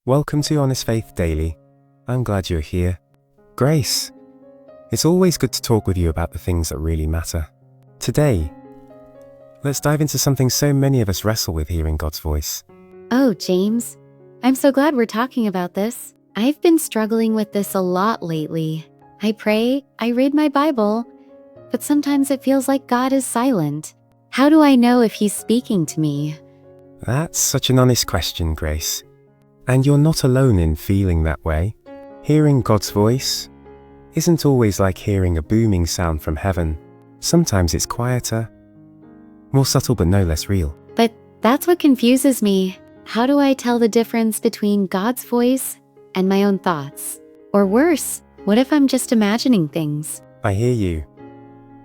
Welcome to Honest Faith Daily. I'm glad you're here. Grace. It's always good to talk with you about the things that really matter. Today, let's dive into something so many of us wrestle with hearing God's voice. Oh, James, I'm so glad we're talking about this. I've been struggling with this a lot lately. I pray, I read my Bible, but sometimes it feels like God is silent. How do I know if He's speaking to me? That's such an honest question, Grace. And you're not alone in feeling that way. Hearing God's voice isn't always like hearing a booming sound from heaven. Sometimes it's quieter, more subtle but no less real. But that's what confuses me. How do I tell the difference between God's voice and my own thoughts? Or worse, what if I'm just imagining things? I hear you.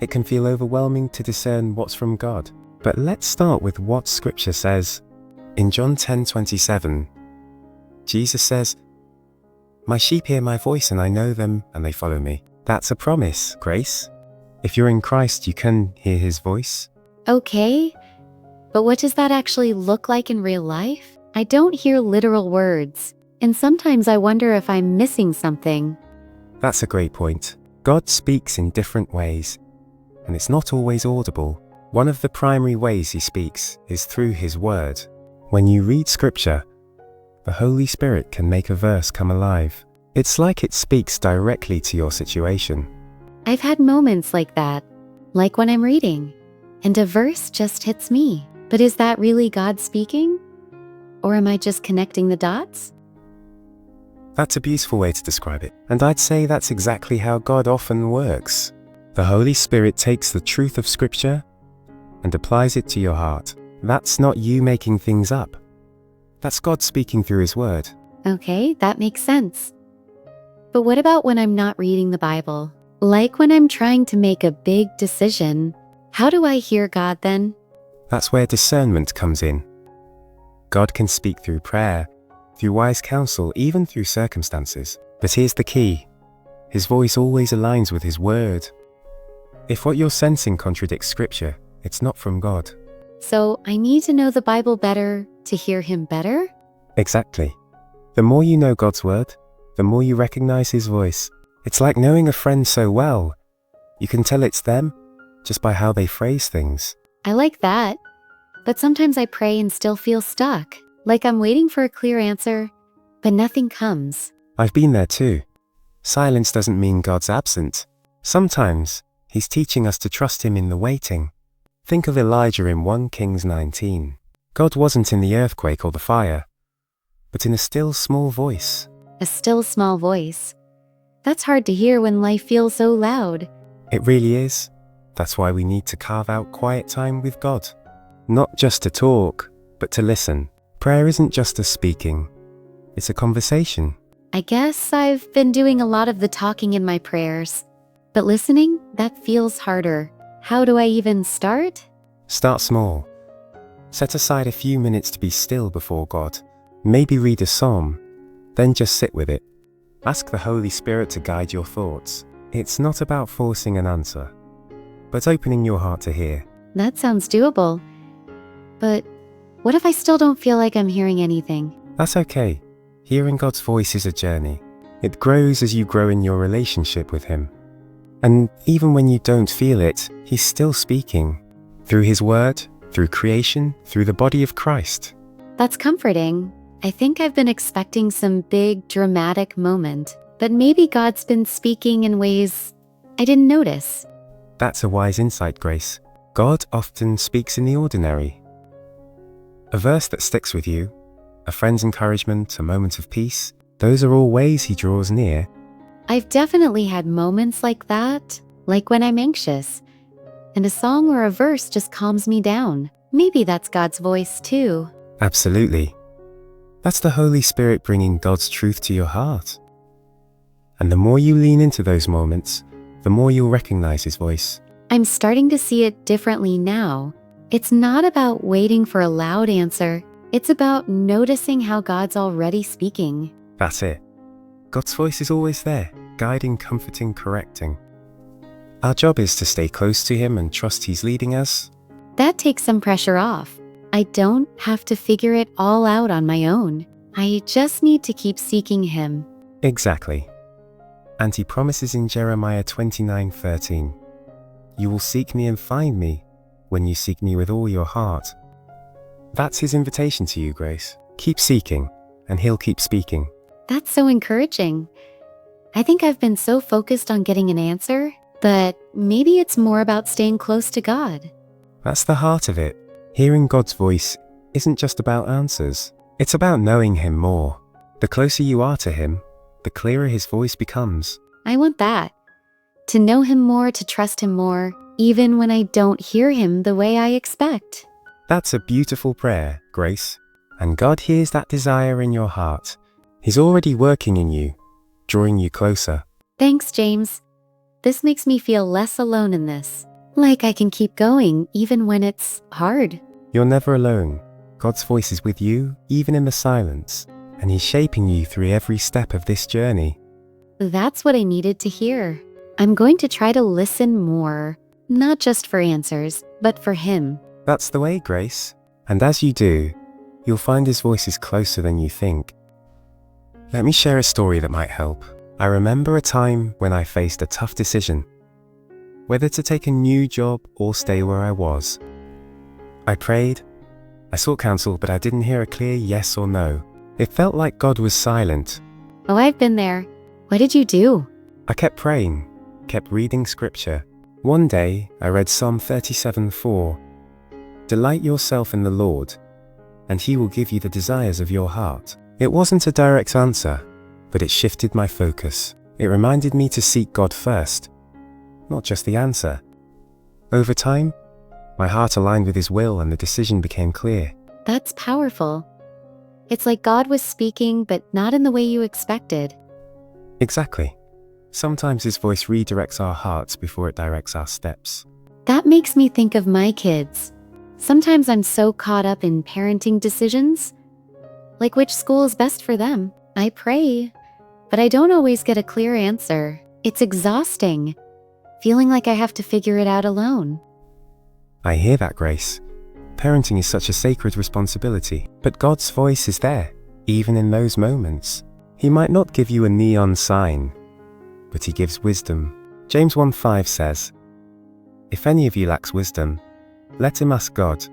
It can feel overwhelming to discern what's from God. But let's start with what Scripture says. In John 10:27, Jesus says, "My sheep hear my voice and I know them and they follow me." That's a promise, Grace. If you're in Christ, you can hear His voice. Okay, but what does that actually look like in real life? I don't hear literal words, and sometimes I wonder if I'm missing something. That's a great point. God speaks in different ways, and it's not always audible. One of the primary ways He speaks is through His Word. When you read Scripture, the Holy Spirit can make a verse come alive. It's like it speaks directly to your situation. I've had moments like that, like when I'm reading, and a verse just hits me. But is that really God speaking? Or am I just connecting the dots? That's a beautiful way to describe it, and I'd say that's exactly how God often works. The Holy Spirit takes the truth of Scripture and applies it to your heart. That's not you making things up. That's God speaking through His Word. Okay, that makes sense. But what about when I'm not reading the Bible? Like when I'm trying to make a big decision, how do I hear God then? That's where discernment comes in. God can speak through prayer, through wise counsel, even through circumstances. But here's the key. His voice always aligns with His Word. If what you're sensing contradicts Scripture, it's not from God. So I need to know the Bible better to hear Him better? Exactly. The more you know God's Word, the more you recognize His voice. It's like knowing a friend so well. You can tell it's them just by how they phrase things. I like that. But sometimes I pray and still feel stuck, like I'm waiting for a clear answer, but nothing comes. I've been there too. Silence doesn't mean God's absent. Sometimes He's teaching us to trust Him in the waiting. Think of Elijah in 1 Kings 19. God wasn't in the earthquake or the fire, but in a still small voice. A still small voice. That's hard to hear when life feels so loud. It really is. That's why we need to carve out quiet time with God. Not just to talk, but to listen. Prayer isn't just a speaking. It's a conversation. I guess I've been doing a lot of the talking in my prayers. But listening, that feels harder. How do I even start? Start small. Set aside a few minutes to be still before God. Maybe read a psalm, then just sit with it. Ask the Holy Spirit to guide your thoughts. It's not about forcing an answer, but opening your heart to hear. That sounds doable. But what if I still don't feel like I'm hearing anything? That's okay. Hearing God's voice is a journey. It grows as you grow in your relationship with Him. And even when you don't feel it, He's still speaking. Through His Word, through creation, through the body of Christ. That's comforting. I think I've been expecting some big, dramatic moment. But maybe God's been speaking in ways I didn't notice. That's a wise insight, Grace. God often speaks in the ordinary. A verse that sticks with you, a friend's encouragement, a moment of peace, those are all ways He draws near. I've definitely had moments like that, like when I'm anxious, and a song or a verse just calms me down. Maybe that's God's voice too. Absolutely. That's the Holy Spirit bringing God's truth to your heart. And the more you lean into those moments, the more you'll recognize His voice. I'm starting to see it differently now. It's not about waiting for a loud answer. It's about noticing how God's already speaking. That's it. God's voice is always there, guiding, comforting, correcting. Our job is to stay close to Him and trust He's leading us. That takes some pressure off. I don't have to figure it all out on my own. I just need to keep seeking Him. Exactly. And He promises in Jeremiah 29:13, "You will seek me and find me when you seek me with all your heart." That's His invitation to you, Grace. Keep seeking, and He'll keep speaking. That's so encouraging. I think I've been so focused on getting an answer, but maybe it's more about staying close to God. That's the heart of it. Hearing God's voice isn't just about answers. It's about knowing Him more. The closer you are to Him, the clearer His voice becomes. I want that. To know Him more, to trust Him more, even when I don't hear Him the way I expect. That's a beautiful prayer, Grace. And God hears that desire in your heart. He's already working in you, drawing you closer. Thanks, James. This makes me feel less alone in this. Like I can keep going even when it's hard. You're never alone. God's voice is with you, even in the silence, and He's shaping you through every step of this journey. That's what I needed to hear. I'm going to try to listen more, not just for answers, but for Him. That's the way, Grace. And as you do, you'll find His voice is closer than you think. Let me share a story that might help. I remember a time when I faced a tough decision, whether to take a new job or stay where I was. I prayed, I sought counsel, but I didn't hear a clear yes or no. It felt like God was silent. Oh, I've been there. What did you do? I kept praying, kept reading scripture. One day, I read Psalm 37:4. "Delight yourself in the Lord, and He will give you the desires of your heart." It wasn't a direct answer, but it shifted my focus. It reminded me to seek God first, not just the answer. Over time, my heart aligned with His will and the decision became clear. That's powerful. It's like God was speaking, but not in the way you expected. Exactly. Sometimes His voice redirects our hearts before it directs our steps. That makes me think of my kids. Sometimes I'm so caught up in parenting decisions, like which school is best for them. I pray, but I don't always get a clear answer. It's exhausting, feeling like I have to figure it out alone. I hear that, Grace. Parenting is such a sacred responsibility, but God's voice is there, even in those moments. He might not give you a neon sign, but He gives wisdom. James 1:5 says, "If any of you lacks wisdom, let him ask God,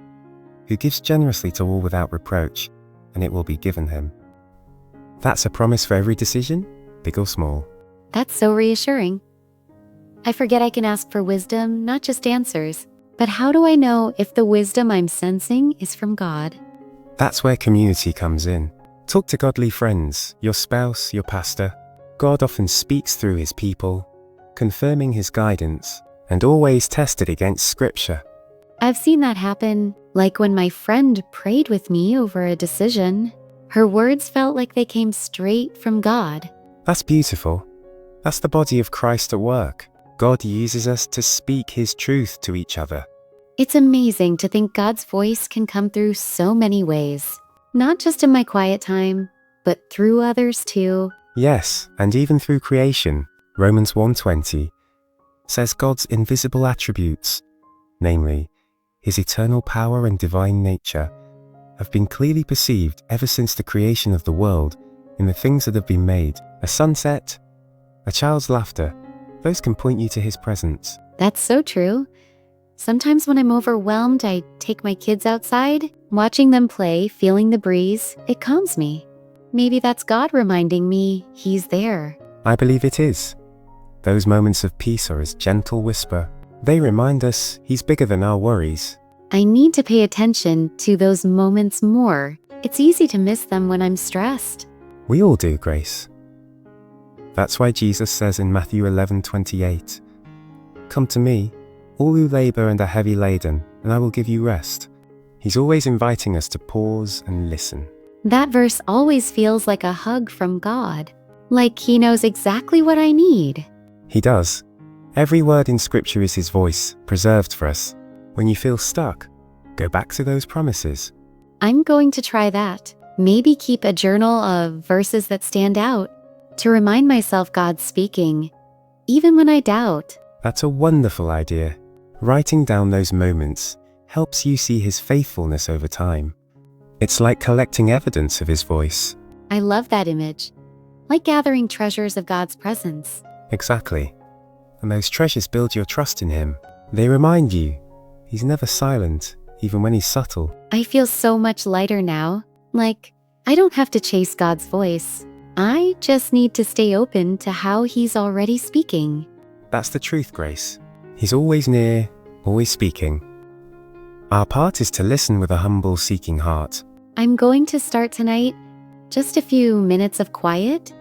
who gives generously to all without reproach, and it will be given him." That's a promise for every decision, big or small. That's so reassuring. I forget I can ask for wisdom, not just answers. But how do I know if the wisdom I'm sensing is from God? That's where community comes in. Talk to godly friends, your spouse, your pastor. God often speaks through His people, confirming His guidance, and always test it against Scripture. I've seen that happen, like when my friend prayed with me over a decision. Her words felt like they came straight from God. That's beautiful. That's the body of Christ at work. God uses us to speak His truth to each other. It's amazing to think God's voice can come through so many ways. Not just in my quiet time, but through others too. Yes, and even through creation. Romans 1:20 says God's invisible attributes, namely His eternal power and divine nature, have been clearly perceived ever since the creation of the world in the things that have been made. A sunset, a child's laughter, those can point you to His presence. That's so true. Sometimes when I'm overwhelmed, I take my kids outside. Watching them play, feeling the breeze, it calms me. Maybe that's God reminding me He's there. I believe it is. Those moments of peace are His gentle whisper. They remind us He's bigger than our worries. I need to pay attention to those moments more. It's easy to miss them when I'm stressed. We all do, Grace. That's why Jesus says in Matthew 11:28, "Come to me, all who labor and are heavy laden, and I will give you rest." He's always inviting us to pause and listen. That verse always feels like a hug from God. Like He knows exactly what I need. He does. Every word in Scripture is His voice, preserved for us. When you feel stuck, go back to those promises. I'm going to try that. Maybe keep a journal of verses that stand out to remind myself God's speaking, even when I doubt. That's a wonderful idea. Writing down those moments helps you see His faithfulness over time. It's like collecting evidence of His voice. I love that image. Like gathering treasures of God's presence. Exactly. And those treasures build your trust in Him. They remind you He's never silent, even when He's subtle. I feel so much lighter now. Like, I don't have to chase God's voice. I just need to stay open to how He's already speaking. That's the truth, Grace. He's always near, always speaking. Our part is to listen with a humble, seeking heart. I'm going to start tonight just a few minutes of quiet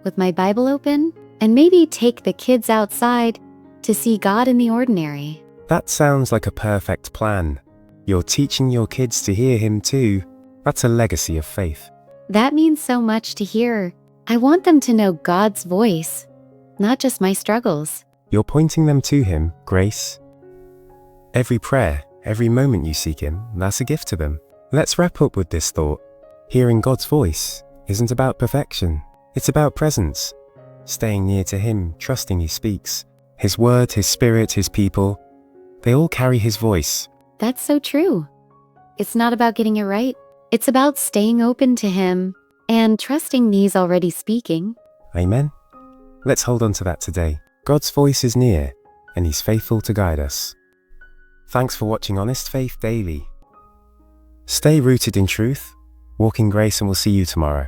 with my Bible open and maybe take the kids outside to see God in the ordinary. That sounds like a perfect plan. You're teaching your kids to hear Him too. That's a legacy of faith. That means so much to hear. I want them to know God's voice, not just my struggles. You're pointing them to Him, Grace. Every prayer, every moment you seek Him, that's a gift to them. Let's wrap up with this thought. Hearing God's voice isn't about perfection. It's about presence. Staying near to Him, trusting He speaks. His word, His spirit, His people, they all carry His voice. That's so true. It's not about getting it right. It's about staying open to Him and trusting He's already speaking. Amen. Let's hold on to that today. God's voice is near, and He's faithful to guide us. Thanks for watching Honest Faith Daily. Stay rooted in truth, walk in grace, and we'll see you tomorrow.